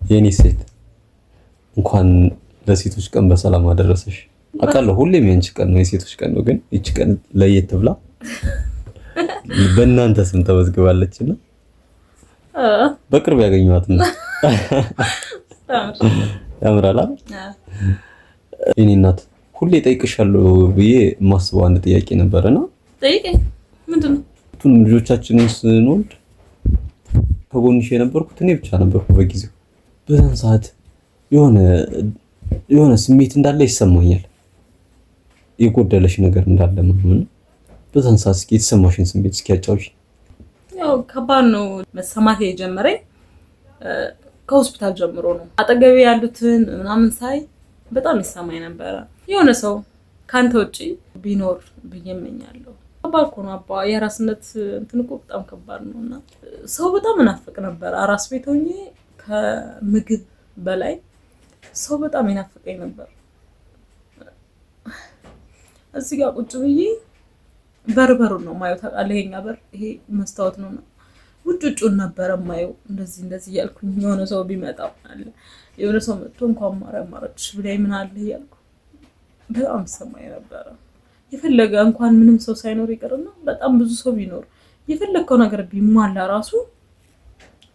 የኔ ሴት እንኳን ለሴቶች ቀን በሰላም አደረሰሽ። አውቃለሁ ሁሌም የአንቺ ቀን ነው የሴቶች ቀን ነው፣ ግን እቺ ቀን ለየት ብላ በእናንተ ስም ተመዝግባለችና በቅርብ ያገኘኋት ነው። ያምራል። የኔ እናት ሁሌ ጠይቅሻለሁ ብዬ የማስበው አንድ ጥያቄ ነበርና ጠይቀኝ። ምንድነው? ልጆቻችንን ስንወልድ ከጎንሽ የነበርኩት እኔ ብቻ ነበርኩ በጊዜው። በዛን ሰዓት የሆነ ስሜት እንዳለ ይሰማኛል፣ የጎደለሽ ነገር እንዳለ ምናምን። በዛን ሰዓት እስኪ የተሰማሽን ስሜት እስኪ ያጫውሽ። ያው ከባድ ነው መሰማት የጀመረኝ ከሆስፒታል ጀምሮ ነው። አጠገቤ ያሉትን ምናምን ሳይ በጣም ይሰማኝ ነበረ። የሆነ ሰው ካንተ ውጪ ቢኖር ብዬ እመኛለሁ። ከባድ እኮ ነው አባ፣ የራስነት እንትን እኮ በጣም ከባድ ነውና ሰው በጣም እናፍቅ ነበር። አራስ ቤት ሆኜ ከምግብ በላይ ሰው በጣም ይናፍቀኝ ነበር። እዚህ ጋር ቁጭ ብዬ በርበሩን ነው ማየው። ታውቃለህ የኛ በር ይሄ መስታወት ነው። ውጭውን ነበር ማየው እንደዚህ እያልኩኝ የሆነ ሰው ቢመጣው አለ የሆነ ሰው መጥቶ እንኳን ማረች ብላይ ምን አለ እያልኩ በጣም ሰማኝ ነበር። የፈለገ እንኳን ምንም ሰው ሳይኖር ይቀርና በጣም ብዙ ሰው ቢኖር የፈለከው ነገር ቢሟላ ራሱ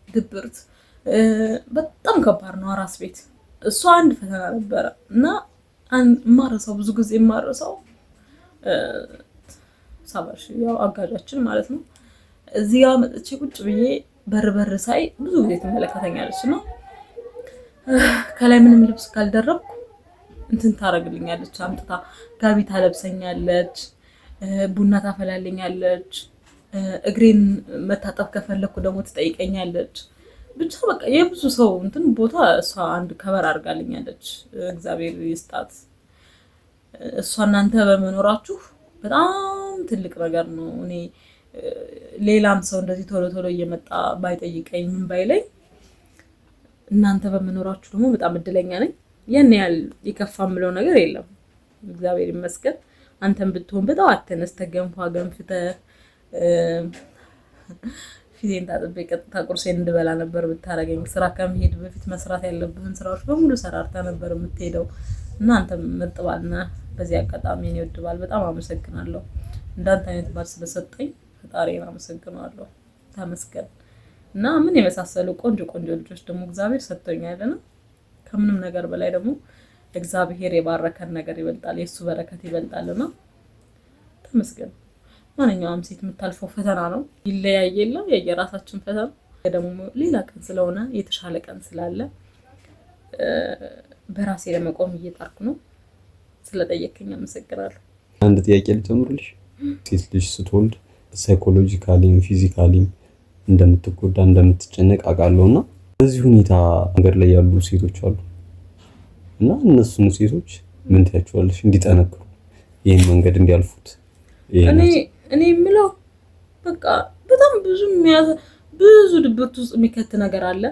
ድብርት በጣም ከባድ ነው አራስ ቤት። እሱ አንድ ፈተና ነበረ እና ማረሳው ብዙ ጊዜ ማረሳው ሳባሽ ያው አጋጃችን ማለት ነው። እዚህ ጋር መጥቼ ቁጭ ብዬ በር ሳይ ብዙ ጊዜ ትመለከተኛለች እና ከላይ ምንም ልብስ ካልደረብኩ እንትን ታረግልኛለች፣ አምጥታ ጋቢ ታለብሰኛለች፣ ቡና ታፈላልኛለች፣ እግሬን መታጠብ ከፈለኩ ደግሞ ትጠይቀኛለች። ብቻ በቃ የብዙ ሰው እንትን ቦታ እሷ አንድ ከበር አድርጋልኛለች። እግዚአብሔር ይስጣት። እሷ እናንተ በመኖራችሁ በጣም ትልቅ ነገር ነው። እኔ ሌላም ሰው እንደዚህ ቶሎ እየመጣ ባይጠይቀኝ ምን ባይለኝ እናንተ በመኖራችሁ ደግሞ በጣም እድለኛ ነኝ። ያን ያህል የከፋ ምለው ነገር የለም። እግዚአብሔር ይመስገን። አንተም ብትሆን በጠዋት ተነስተህ ገንፋ ገንፍተህ ፊቴን ታጥቤ ቀጥታ ቁርሴን እንድበላ ነበር ብታረገኝ። ስራ ከመሄድ በፊት መስራት ያለብህን ስራዎች በሙሉ ሰራርታ ነበር የምትሄደው እና አንተም ምርጥ ባል ነህ። በዚህ አጋጣሚ እኔ ወድባል በጣም አመሰግናለሁ። እንዳንተ አይነት ባል ስለሰጠኝ ፈጣሪን አመሰግናለሁ። ተመስገን። እና ምን የመሳሰሉ ቆንጆ ልጆች ደግሞ እግዚአብሔር ሰጥቶኛልና ከምንም ነገር በላይ ደግሞ እግዚአብሔር የባረከን ነገር ይበልጣል፣ የሱ በረከት ይበልጣልና ተመስገን። ማንኛውም ሴት የምታልፈው ፈተና ነው፣ ይለያየላ የየራሳችን ፈተና። ደግሞ ሌላ ቀን ስለሆነ የተሻለ ቀን ስላለ በራሴ ለመቆም እየጣርኩ ነው። ስለጠየቀኝ አመሰግናለሁ። አንድ ጥያቄ ልጨምርልሽ። ሴት ልጅ ስትወልድ ሳይኮሎጂካሊም ፊዚካሊም እንደምትጎዳ እንደምትጨነቅ አውቃለሁና በዚህ ሁኔታ መንገድ ላይ ያሉ ሴቶች አሉ እና እነሱን ሴቶች ምን ትያቸዋለሽ እንዲጠነክሩ ይሄን መንገድ እንዲያልፉት? እኔ የምለው በቃ በጣም ብዙ ድብርት ውስጥ የሚከት ነገር አለ።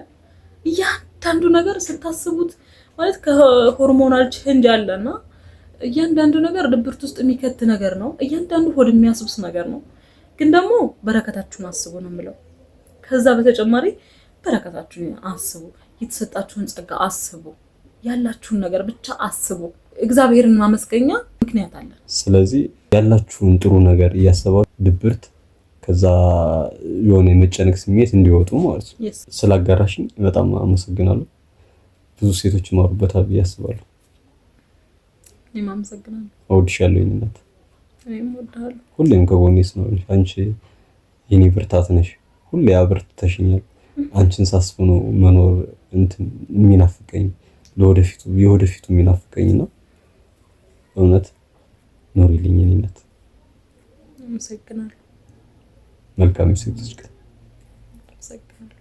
እያንዳንዱ ነገር ስታስቡት ማለት ከሆርሞናል ቼንጅ አለና እያንዳንዱ ነገር ድብርት ውስጥ የሚከት ነገር ነው። እያንዳንዱ ሆድ የሚያስብስ ነገር ነው። ግን ደግሞ በረከታችሁን አስቡ ነው የምለው። ከዛ በተጨማሪ በረከታችሁን አስቡ፣ የተሰጣችሁን ጸጋ አስቡ፣ ያላችሁን ነገር ብቻ አስቡ። እግዚአብሔርን ማመስገኛ ምክንያት አለ። ስለዚህ ያላችሁን ጥሩ ነገር እያሰባችሁ ድብርት ከዛ የሆነ የመጨነቅ ስሜት እንዲወጡ ማለት ነው። ስላጋራሽኝ በጣም አመሰግናለሁ። ብዙ ሴቶች ይማሩበታል ብዬ አስባለሁ። እኔም አመሰግናለሁ። እወድሻለሁ የኔ እናት። እኔም እወድሃለሁ። ሁሌም ከጎኔ ስለሆንሽ አንቺ የኔ ብርታት ነሽ። ሁሌ አበርትተሽኛል። አንቺን ሳስብ ነው መኖር እንትን የሚናፍቀኝ የወደፊቱ የሚናፍቀኝና እውነት ኖሪልኝ የኔ እናት። አመሰግናለሁ። መልካም ሴቶች ቀን። አመሰግናለሁ።